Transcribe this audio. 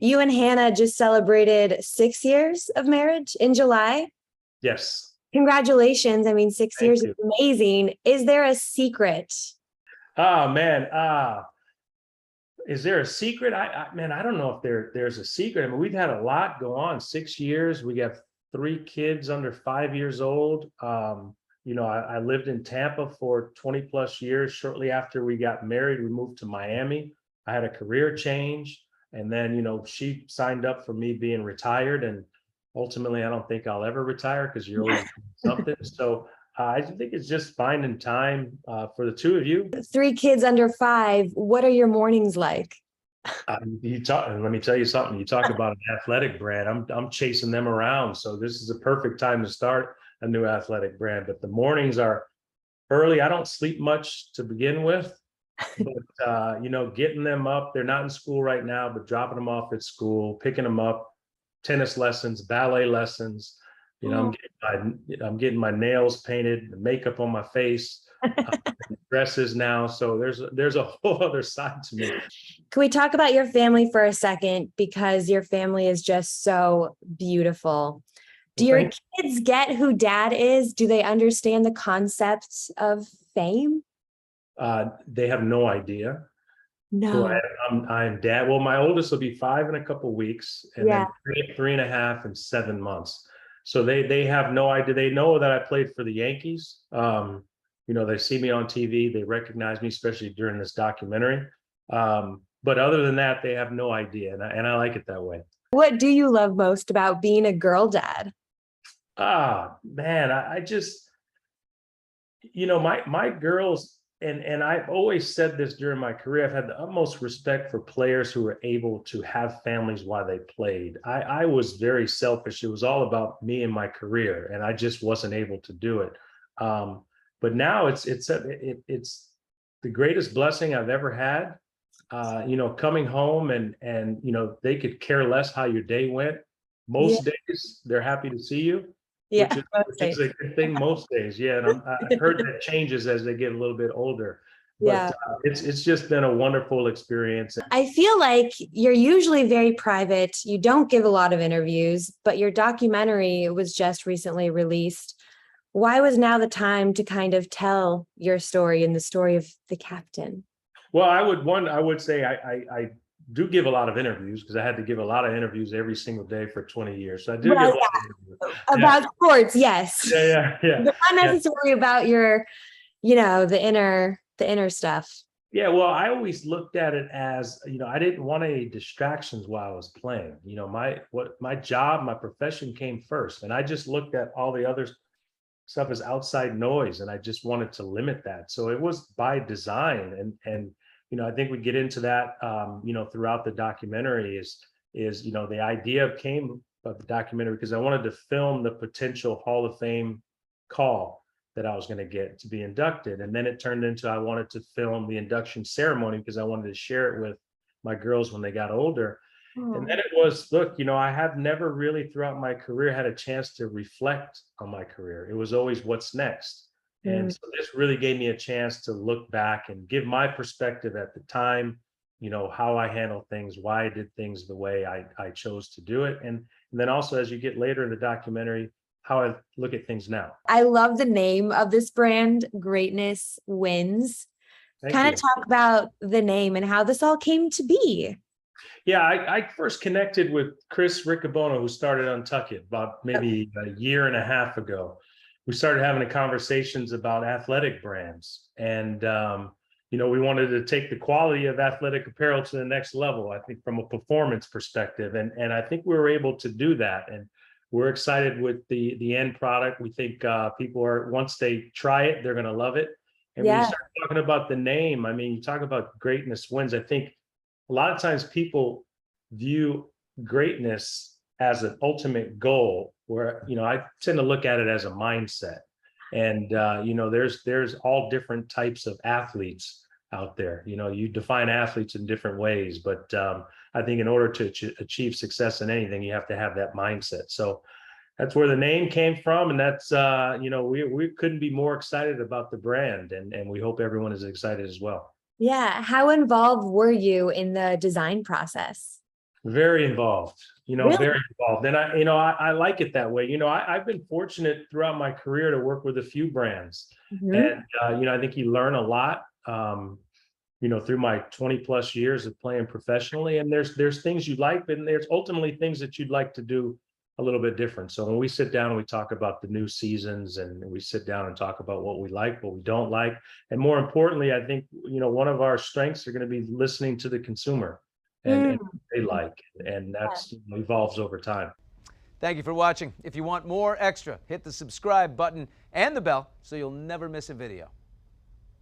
You and Hannah just celebrated 6 years of marriage in July. Yes. Congratulations. I mean, six Thank years is you. amazing. Is there a secret? Oh man. Is there a secret? Man, I don't know if there's a secret. I mean, we've had a lot go on. 6 years. We got 3 kids under 5 years old. I lived in Tampa for 20 plus years. Shortly after we got married, we moved to Miami. I had a career change. And then, she signed up for me being retired. And ultimately, I don't think I'll ever retire because you're always doing something. So I think it's just finding time for the two of you. 3 kids under 5. What are your mornings like? Let me tell you something. You talk about an athletic brand. I'm chasing them around. So this is a perfect time to start a new athletic brand. But the mornings are early. I don't sleep much to begin with, but getting them up. They're not in school right now, but dropping them off at school, picking them up, tennis lessons, ballet lessons. I'm getting my nails painted, the makeup on my face, dresses now. So there's a whole other side to me. Can we talk about your family for a second? Because your family is just so beautiful. Do your kids get who dad is? Do they understand the concepts of fame? They have no idea who I No. am. I'm dad. Well, my oldest will be 5 in a couple of weeks, and Yeah. then three and a half and 7 months. So they have no idea. They know that I played for the Yankees. They see me on TV. They recognize me, especially during this documentary. But other than that, they have no idea, and I like it that way. What do you love most about being a girl dad? Ah, man, I just, my girls, and I've always said this during my career, I've had the utmost respect for players who were able to have families while they played. I was very selfish. It was all about me and my career, and I just wasn't able to do it. But now it's the greatest blessing I've ever had. Coming home and they could care less how your day went. Yeah. Most days they're happy to see you, Yeah. which is a good thing most days. Yeah, and I've heard that changes as they get a little bit older. Yeah. But it's just been a wonderful experience. I feel like you're usually very private. You don't give a lot of interviews, but your documentary was just recently released. Why was now the time to kind of tell your story and the story of the captain? Well, I would say I do give a lot of interviews because I had to give a lot of interviews every single day for 20 years. So I do give a lot of interviews. About sports, yes. Yeah. But not necessarily about your, the inner stuff. Yeah, well, I always looked at it as, I didn't want any distractions while I was playing. My job, my profession came first, and I just looked at all the other stuff as outside noise, and I just wanted to limit that. So it was by design, and I think we get into that, throughout the documentary is the idea came of the documentary because I wanted to film the potential Hall of Fame call that I was going to get to be inducted. And then it turned into I wanted to film the induction ceremony because I wanted to share it with my girls when they got older. And then it was, look, I have never really throughout my career had a chance to reflect on my career. It was always what's next. And so this really gave me a chance to look back and give my perspective at the time, how I handled things, why I did things the way I chose to do it. And then also as you get later in the documentary, how I look at things now. I love the name of this brand, Greatness Wins. Kind of talk about the name and how this all came to be. Yeah, I first connected with Chris Riccobono, who started UNTUCKit about maybe a year and a half ago. We started having conversations about athletic brands, and we wanted to take the quality of athletic apparel to the next level. I think from a performance perspective, and I think we were able to do that. And we're excited with the end product. We think people once they try it, they're going to love it. And when you start talking about the name, I mean, you talk about greatness wins. I think a lot of times people view greatness as an ultimate goal, where I tend to look at it as a mindset. And there's all different types of athletes out there. You define athletes in different ways, but I think in order to achieve success in anything, you have to have that mindset. So that's where the name came from, and that's we couldn't be more excited about the brand, and we hope everyone is excited as well. Yeah. How involved were you in the design process? Very involved, Really? very involved. And I like it that way. I've been fortunate throughout my career to work with a few brands. Mhm. And, I think you learn a lot, through my 20 plus years of playing professionally. And there's things you like, but there's ultimately things that you'd like to do a little bit different. So when we sit down and we talk about the new seasons, and we sit down and talk about what we like, what we don't like. And more importantly, I think, one of our strengths are going to be listening to the consumer and Mm. what they like. And that's evolves over time. Thank you for watching. If you want more extra, hit the subscribe button and the bell so you'll never miss a video.